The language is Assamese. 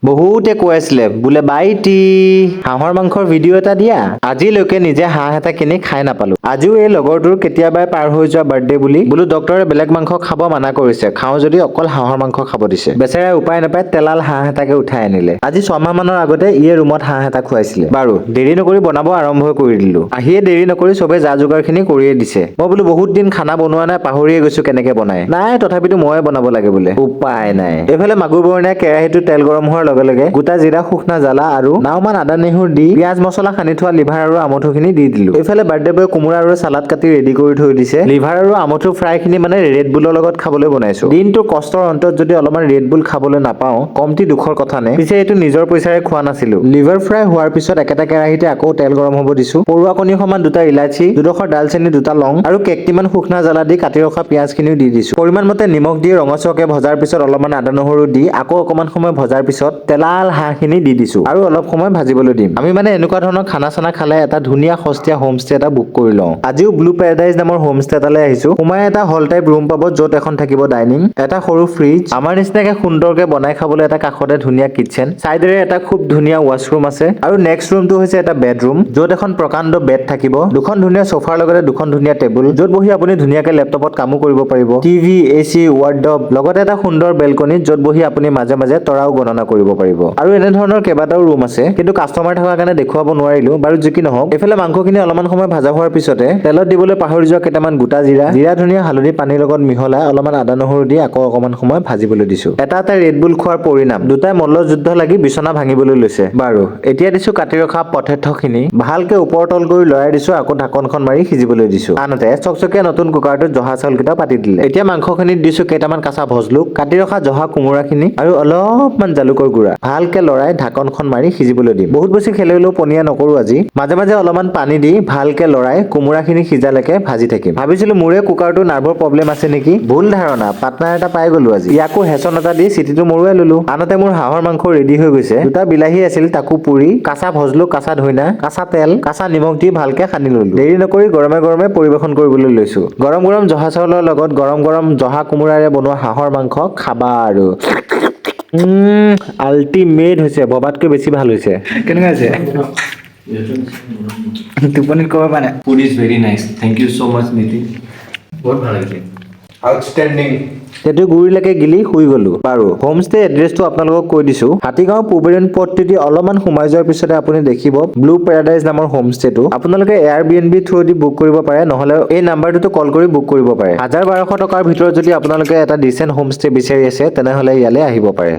বহুতে কৈ আছিলে বোলে বাইটি হাঁহৰ মাংসৰ ভিডিঅ' এটা দিয়া। আজিলৈকে নিজে হাঁহ এটা কিনি খাই নাপালো। আজিও এই লগৰটোৰ কেতিয়াবাই পাৰ হৈ যোৱা বাৰ্থডে বুলি বোলো ডক্টৰে বেলেগ মাংস খাব মানা কৰিছে, খাওঁ যদি অকল হাঁহৰ মাংস খাব দিছে। বেচেৰাই উপায় নাপায় তেলাল হাঁহ এটাকে উঠাই আনিলে। আজি 6 মাহ মানৰ আগতে ইয়ে ৰুমত হাঁহ এটা খুৱাইছিলে। বাৰু দেৰি নকৰি বনাব আৰম্ভ কৰি দিলো। আহিয়ে দেৰি নকৰি চবে যা যোগাৰ খিনি কৰিয়ে দিছে। মই বোলো বহুত দিন খানা বনোৱা নাই, পাহৰিয়ে গৈছো কেনেকে বনাই। নাই তথাপিতো ময়ে বনাব লাগে বোলে। উপায় নাই। এইফালে মাগুৰ বৰণীয়া কেৰাহীটো তেল গৰম হোৱাৰ লগে লগে গোটা জিৰা, শুকনা জ্বালা আৰু নাওমান আদা নেহৰু দি পিয়াজ মছলা সানি থোৱা লিভাৰ আৰু আমঠু খিনি দি দিলো। এইফালে বাৰ্থডে বয়ে কোমোৰা আৰু চালাড কাটি ৰেডি কৰি থৈ দিছে। লিভাৰ আৰু আমঠু ফ্ৰাই খিনি মানে ৰেড বুলৰ লগত খাবলৈ বনাইছো। দিনটো কষ্টৰ অন্তত যদি অলপমান ৰেড বুল খাবলৈ নাপাওঁ কমটি দুখৰ কথা নে। পিছে এইটো নিজৰ পইচাৰে খোৱা নাছিলো। লিভাৰ ফ্ৰাই হোৱাৰ পিছত একেটা কেৰাহীতে আকৌ তেল গৰম হ'ব দিছো। পৰুৱা কণী সমান দুটা ইলাচি, দুডোখৰ ডালচেনি, দুটা লং আৰু কেকটিমান শুকনা জ্বালা দি কাটি ৰখা পিয়াজ খিনিও দি দিছো। পৰিমাণ মতে নিমখ দি ৰঙচুৱাকে ভজাৰ পিছত অলপমান আদা নহৰু দি আকৌ অকমান সময় ভজাৰ পিছত তেলাল হাঁহখিনি দি দিছো আৰু অলপ সময় ভাজিবলৈ দিম। আমি মানে এনেকুৱা ধৰণৰ খানা চানা খালে এটা ধুনীয়া সস্তীয়া হোমষ্টে এটা বুক কৰি লওঁ। আজিও ব্লু পেৰাডাইজ নামৰ হোমষ্টে এটালৈ আহিছো। সোমাই এটা হল টাইপ ৰুম পাব য'ত এখন থাকিব ডাইনিং, এটা সৰু ফ্ৰিজ, আমাৰ নিচিনাকে সুন্দৰকে বনাই খাবলৈ এটা কাষতে ধুনীয়া কিটচেন, চাইডেৰে এটা খুব ধুনীয়া ৱাছৰুম আছে আৰু নেক্সট ৰুমটো হৈছে এটা বেডৰুম য'ত এখন প্ৰকাণ্ড বেড থাকিব, দুখন ধুনীয়া সোফাৰ লগতে দুখন ধুনীয়া টেবুল য'ত বহি আপুনি ধুনীয়াকে লেপটপত কামো কৰিব পাৰিব, টিভি, এচি, ৱাৰ্ডব লগতে এটা সুন্দৰ বেলকনি য'ত বহি আপুনি মাজে মাজে তৰাও গণনা কৰিব পাৰিব। আৰু এনে ধৰণৰ কেইবাটাও ৰুম আছে, কিন্তু কাষ্টমাৰ থকাৰ কাৰণে দেখুৱাব নোৱাৰিলো। বাৰু যি কি নহওক, এইফালে মাংসখিনি অলপমান সময় ভাজা হোৱাৰ পিছতে তেলত দিবলৈ পাহৰি যোৱা কেইটামান গোটা জিৰা, ধনিয়া, হালধি পানীৰ লগত মিহলাই অলপমান আদা নহৰু দি আকৌ অকমান সময় ভাজিবলৈ দিছো। এটা ৰেড বুল খোৱাৰ পৰিণাম দুটাই মল্লযুদ্ধ লাগি বিচনা ভাঙিবলৈ লৈছে। বাৰু এতিয়া দিছো কাটি ৰখা পটেটো খিনি ভালকে ওপৰ তল কৰি লৰাই দিছো, আকৌ ঢাকনখন মাৰি সিজিবলৈ দিছো। আনহাতে চকচকীয়া নতুন কুকাৰটোত জহা চাউল কেইটা পাতি দিলে। এতিয়া মাংসখিনিত দিছো কেইটামান কাঁচা ভজলুক, কাটি ৰখা জহা কোমোৰা খিনি আৰু অলপমান জালুকৰ গুড়া। ভালকে লৰাই ঢাকনখন মাৰি সিজিবলৈ দিম। বহুত বেছি খেলিলেও পনীয়া নকৰো আজি। মাজে মাজে অলপমান পানী দি ভালকে লৰাই কোমোৰাখিনি সিজালৈকে ভাজি থাকিম। ভাবিছিলো মোৰে কুকাৰটো নাৰ্ভৰ প্ৰব্লেম আছে নেকি? ভুল ধাৰণা, পাৰ্টনাৰ এটা পাই গলো আজি। ইয়াকো হেচন এটা দি চিটিটো মৰুৱাই ললো। আনহাতে মোৰ হাঁহৰ মাংস ৰেডি হৈ গৈছে। দুটা বিলাহী আছিল তাকো পুৰি, কাঁচা ভজলুক, কাঁচা ধইনা, কাঁচা তেল, কাঁচা নিমখ দি ভালকে সানি ললো। দেৰি নকৰি গৰমে গৰমে পৰিবেশন কৰিবলৈ লৈছো। গৰম গৰম জহা চাউলৰ লগত গৰম গৰম জহা কোমোৰাৰে বনোৱা হাঁহৰ মাংস খাবা আৰু আল্টিমেট হৈছে, ভবাতকৈ বেছি ভাল হৈছে। কেনেকুৱা আছে? টোপনিত ক'ব পৰা নাই। Food is very nice. Thank you so much, Nitin. বহুত ভাল লাগিছে। আউটষ্টেণ্ডিং। সেইটো গুৰিলৈকে গিলি শুই গলো। বাৰু হোমষ্টে এড্ৰেছটো আপোনালোকক কৈ দিছো। হাতীগাঁও পূবেৰুণ পথটোদি অলপমান সোমাই যোৱাৰ পিছতে আপুনি দেখিব ব্লু পেৰাডাইজ নামৰ হোমষ্টেটো। আপোনালোকে এয়াৰবিএনবি থ্ৰু দি বুক কৰিব পাৰে, নহলে এই নাম্বাৰটোতো কল কৰি বুক কৰিব পাৰে। 1000-1200 টকাৰ ভিতৰত যদি আপোনালোকে এটা ডিচেণ্ট হোমষ্টে বিচাৰি আছে তেনেহলে ইয়ালৈ আহিব পাৰে।